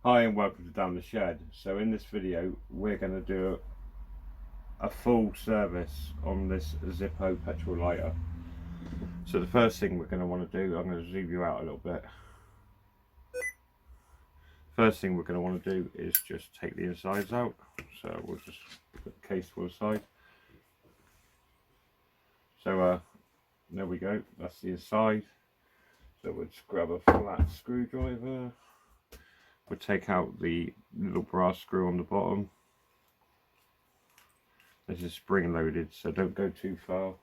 Hi and welcome to Down the Shed. So in this video we're going to do a full service on this Zippo petrol lighter. So the first thing we're going to want to do, I'm going to zoom you out a little bit. First thing we're going to want to do is just take the insides out. So we'll just put the case to the side. So there we go, that's the inside. So we'll just grab a flat screwdriver. We'll take out the little brass screw on the bottom. This is spring loaded, so don't go too far.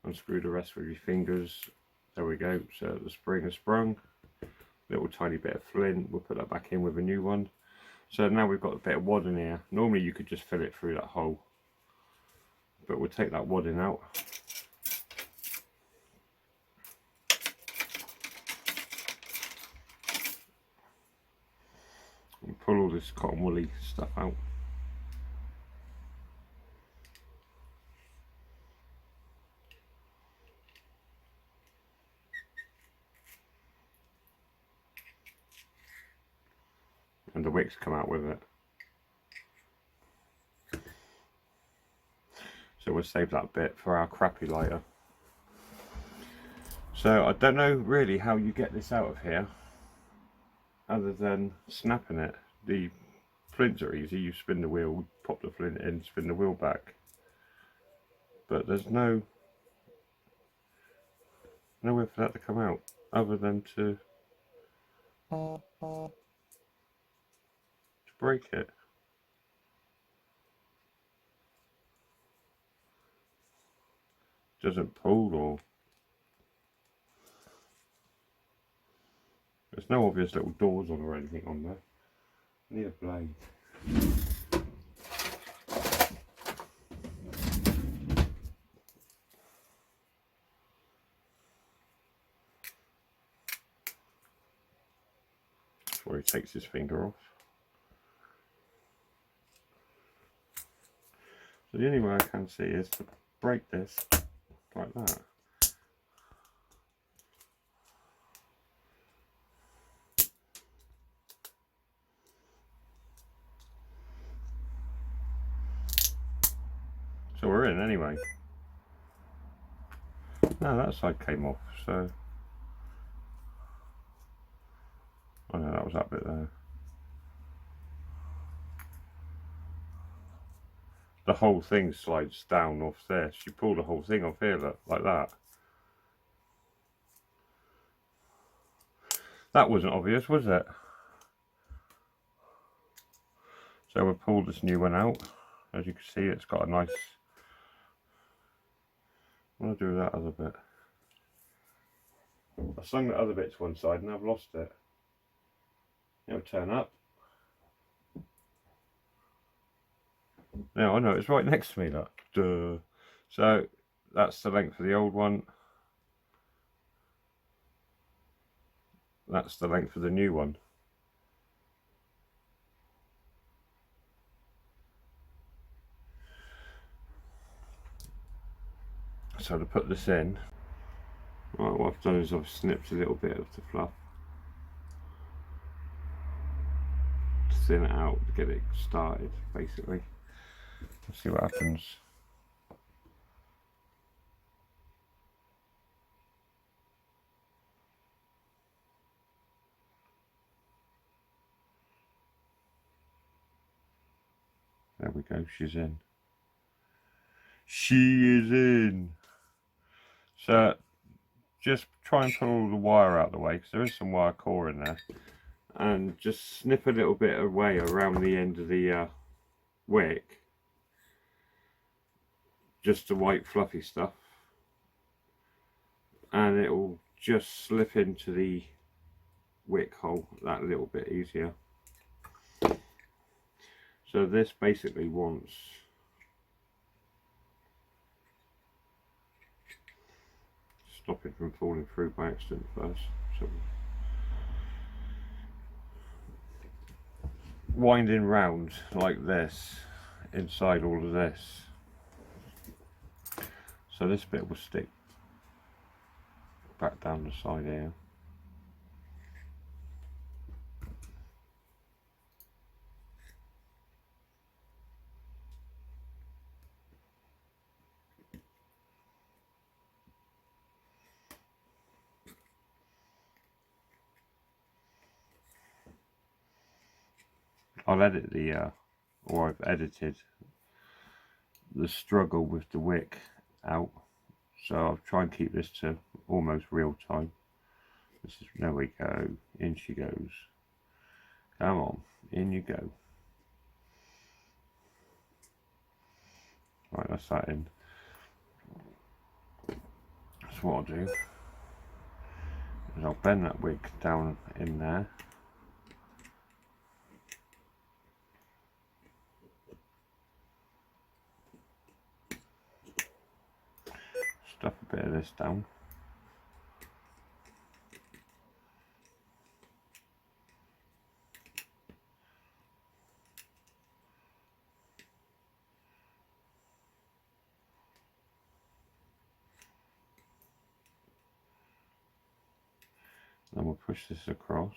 Unscrew the rest with your fingers. There we go, so the spring has sprung. Little tiny bit of flint, we'll put that back in with a new one. So now we've got a bit of wadding here. Normally you could just fill it through that hole, but we'll take that wadding out. And pull all this cotton woolly stuff out. And the wicks come out with it. So we'll save that bit for our crappy lighter. So I don't know really how you get this out of here other than snapping it. The flints are easy, you spin the wheel, pop the flint in, spin the wheel back. But there's nowhere for that to come out other than to break it. Doesn't pull, or there's no obvious little doors on or anything on there. I need a blade. Before he takes his finger off. So the only way I can see is to break this like that. So we're in anyway. No, that side came off, so oh no, that was that bit there. The whole thing slides down off this. You pull the whole thing off here, look, like that. That wasn't obvious, was it? So we'll pull this new one out. As you can see, it's got a nice... What do I do with that other bit? I slung the other bit to one side and I've lost it. It'll turn up. Now I know it's right next to me, look. Duh. So that's the length of the old one. That's the length of the new one. So to put this in, right, what I've done is I've snipped a little bit of the fluff to thin it out to get it started, basically. Let's see what happens. There we go, she's in. She is in. So just try and pull all the wire out of the way, because there is some wire core in there, and just snip a little bit away around the end of the wick, just the white fluffy stuff, and it will just slip into the wick hole that little bit easier. So this basically wants stop it from falling through by accident first. So winding round like this inside all of this, so this bit will stick back down the side here. I'll edit the, or I've edited the struggle with the wick out. So I'll try and keep this to almost real time. This is, there we go, in she goes. Come on, in you go. Right, that's that in. So what I'll do is I'll bend that wick down in there. Stuff a bit of this down. Then we'll push this across.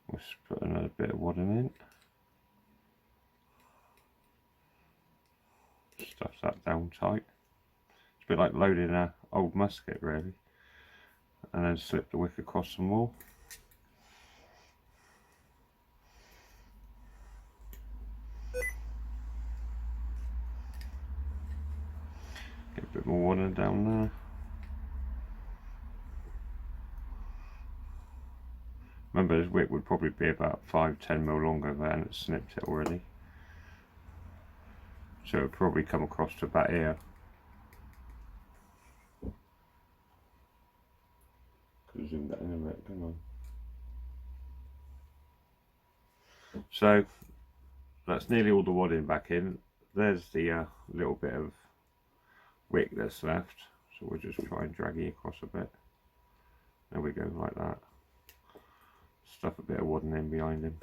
We'll just put another bit of wadding in. Stuff that down tight. It's a bit like loading an old musket really. And then slip the wick across some more. Get a bit more wadding down there. Remember, this wick would probably be about 5-10 mil longer than it snipped it already. So it would probably come across to about here. Could zoom that in a bit, come on. So that's nearly all the wadding back in. There's the little bit of wick that's left. So we'll just try and drag it across a bit. There we go, like that. Stuff a bit of wadding in behind him.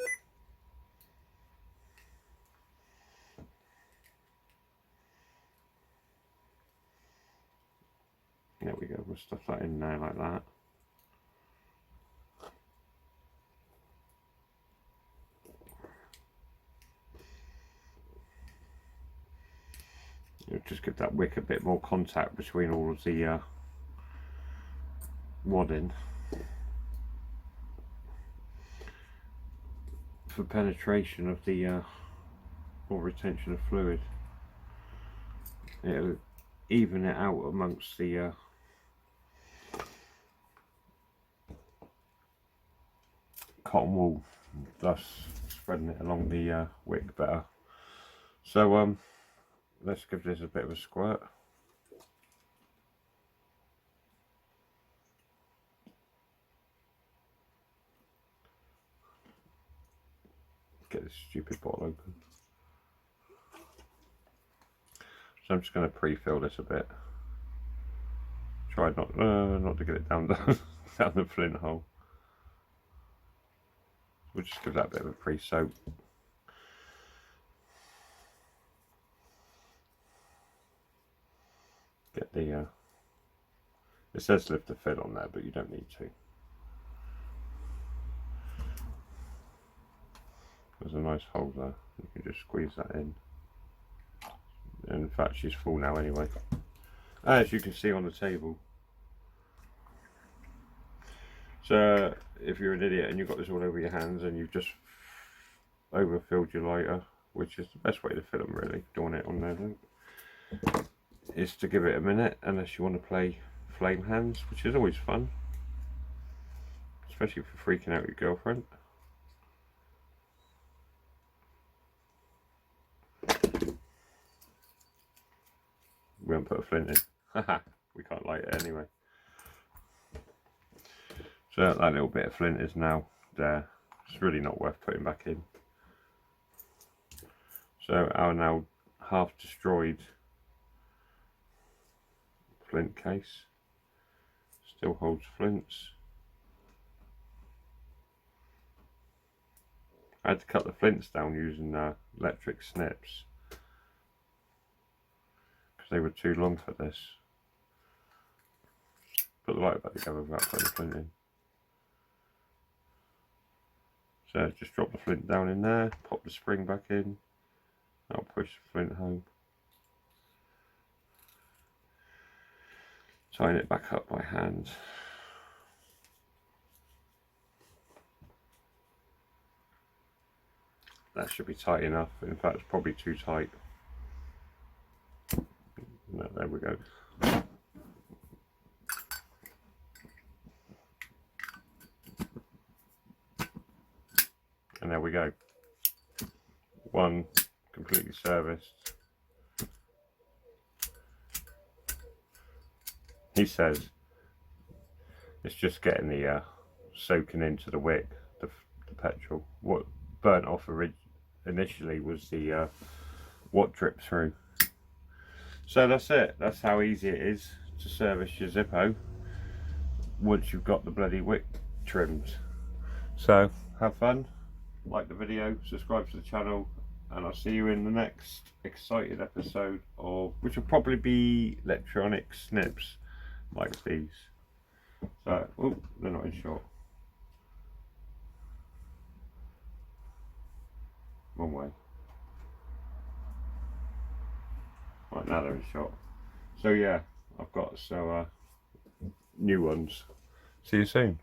There we go, we'll stuff that in there like that. It'll just give that wick a bit more contact between all of the wadding. For penetration of the or retention of fluid. It'll even it out amongst the cotton wool, thus spreading it along the wick better. So let's give this a bit of a squirt. Get this stupid bottle open. So I'm just going to pre-fill this a bit. Try not to get it down down the flint hole. We'll just give that a bit of a pre-soak. Get the it says lift the fill on there, but you don't need to. There's a nice hole there. You can just squeeze that in. And in fact, she's full now anyway. As you can see on the table. So if you're an idiot and you've got this all over your hands and you've just overfilled your lighter, which is the best way to fill them really, doing it on there, is to give it a minute, unless you want to play flame hands, which is always fun, especially for freaking out your girlfriend. We haven't put a flint in. Haha, we can't light it anyway. So that little bit of flint is now there. It's really not worth putting back in. So our now half destroyed flint case still holds flints. I had to cut the flints down using electric snips because they were too long for this. Put the light back together without putting the flint in. So just drop the flint down in there, pop the spring back in, I'll push the flint home. Tying it back up by hand. That should be tight enough. In fact, it's probably too tight. No, there we go. And there we go. One completely serviced. He says it's just getting the soaking into the wick, the petrol. What burnt off initially was the what dripped through. So that's it. That's how easy it is to service your Zippo once you've got the bloody wick trimmed. So have fun, like the video, subscribe to the channel, and I'll see you in the next exciting episode of, which will probably be electronic snips like these. So, oh, they're not in shot. One way. Right, now they're in shot. So yeah, I've got new ones. See you soon.